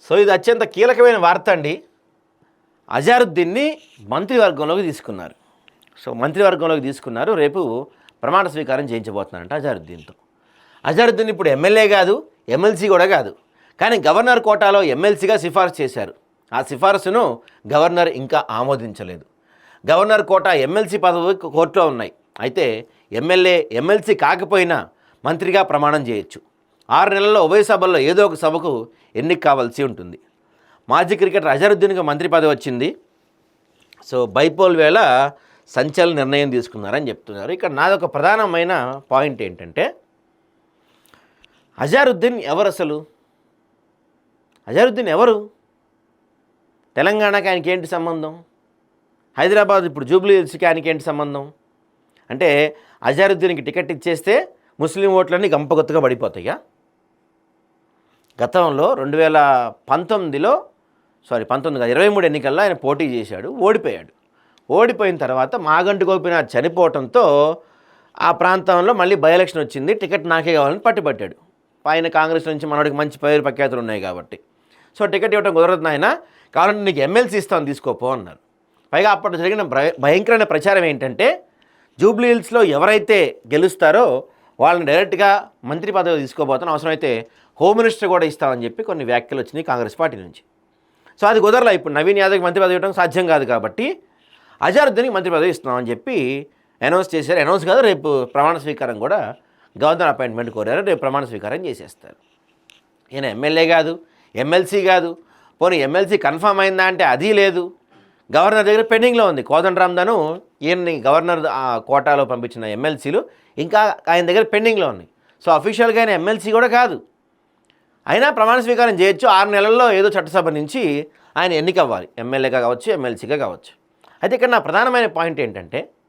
So ఇది అత్యంత కీలకమైన వార్త అండి. అజారుద్దీన్ని మంత్రివర్గంలోకి తీసుకున్నారు. సో మంత్రివర్గంలోకి తీసుకున్నారు. రేపు ప్రమాణ స్వీకారం చేయించబోతున్నారంట అజారుద్దీన్తో. అజారుద్దీన్ ఇప్పుడు ఎమ్మెల్యే కాదు, ఎమ్మెల్సీ కూడా కాదు, కానీ గవర్నర్ కోటాలో ఎమ్మెల్సీగా సిఫార్సు చేశారు. ఆ సిఫార్సును గవర్నర్ ఇంకా ఆమోదించలేదు. గవర్నర్ కోటా ఎమ్మెల్సీ పదవి కోర్టులో ఉన్నాయి. అయితే ఎమ్మెల్యే ఎమ్మెల్సీ కాకపోయినా మంత్రిగా ప్రమాణం చేయొచ్చు. 6 నెలల్లో ఉభయ సభల్లో ఏదో ఒక సభకు ఎన్నిక కావాల్సి ఉంటుంది. మాజీ క్రికెటర్ అజరుద్దీన్కి మంత్రి పదవి వచ్చింది. సో బైపోల్ వేళ సంచలన నిర్ణయం తీసుకున్నారని చెప్తున్నారు. ఇక్కడ నాదొక ప్రధానమైన పాయింట్ ఏంటంటే, అజరుద్దీన్ ఎవరు అసలు? అజరుద్దీన్ ఎవరు? తెలంగాణకి ఆయనకి ఏంటి సంబంధం? హైదరాబాద్ ఇప్పుడు జూబ్లీ హిల్స్కి ఆయనకి ఏంటి సంబంధం? అంటే అజరుద్దీన్కి టికెట్ ఇచ్చేస్తే ముస్లిం ఓట్లన్నీ గంపగొత్తుగా పడిపోతాయా? గతంలో 2019లో 23 ఎన్నికల్లో ఆయన పోటీ చేశాడు, ఓడిపోయాడు. ఓడిపోయిన తర్వాత మాగంటి గోపీనాథ్ చనిపోవడంతో ఆ ప్రాంతంలో మళ్ళీ బై ఎలక్షన్ వచ్చింది. టికెట్ నాకే కావాలని పట్టుబట్టాడు. ఆయన కాంగ్రెస్ నుంచి మనోడికి మంచి పేరు ప్రఖ్యాతులు ఉన్నాయి కాబట్టి, సో టికెట్ ఇవ్వడం కుదరదు ఆయన, కావాలంటే నీకు ఎమ్మెల్సీ ఇస్తాను తీసుకోపో అన్నారు. పైగా అప్పట్లో జరిగిన భయంకరమైన ప్రచారం ఏంటంటే, జూబ్లీ హిల్స్లో ఎవరైతే గెలుస్తారో వాళ్ళని డైరెక్ట్గా మంత్రి పదవి తీసుకోబోతాను, అవసరమైతే హోమ్ మినిస్టర్ కూడా ఇస్తామని చెప్పి కొన్ని వ్యాఖ్యలు వచ్చినాయి కాంగ్రెస్ పార్టీ నుంచి. సో అది కుదరలా. ఇప్పుడు నవీన్ యాదవ్కి మంత్రి పదవి ఇవ్వడం సాధ్యం కాదు కాబట్టి అజరుద్దీన్కి మంత్రి పదవి ఇస్తున్నామని చెప్పి అనౌన్స్ చేశారు. అనౌన్స్ కాదు, రేపు ప్రమాణ స్వీకారం కూడా గవర్నర్ అపాయింట్మెంట్ కోరారు. రేపు ప్రమాణ స్వీకారం చేసేస్తారు. ఈయన ఎమ్మెల్యే కాదు, ఎమ్మెల్సీ కాదు. పోనీ ఎమ్మెల్సీ కన్ఫర్మ్ అయిందా అంటే అది లేదు. గవర్నర్ దగ్గర పెండింగ్లో ఉంది. కోదండరామ్దాను ఈయన్ని గవర్నర్ కోటాలో పంపించిన ఎమ్మెల్సీలు ఇంకా ఆయన దగ్గర పెండింగ్లో ఉన్నాయి. సో అఫీషియల్గా ఆయన ఎమ్మెల్సీ కూడా కాదు. అయినా ప్రమాణ స్వీకారం చేయొచ్చు. 6 నెలల్లో ఏదో చట్టసభ నుంచి ఆయన ఎన్నిక అవ్వాలి, ఎమ్మెల్యేగా కావచ్చు, ఎమ్మెల్సీగా కావచ్చు. అయితే ఇక్కడ నా ప్రధానమైన పాయింట్ ఏంటంటే,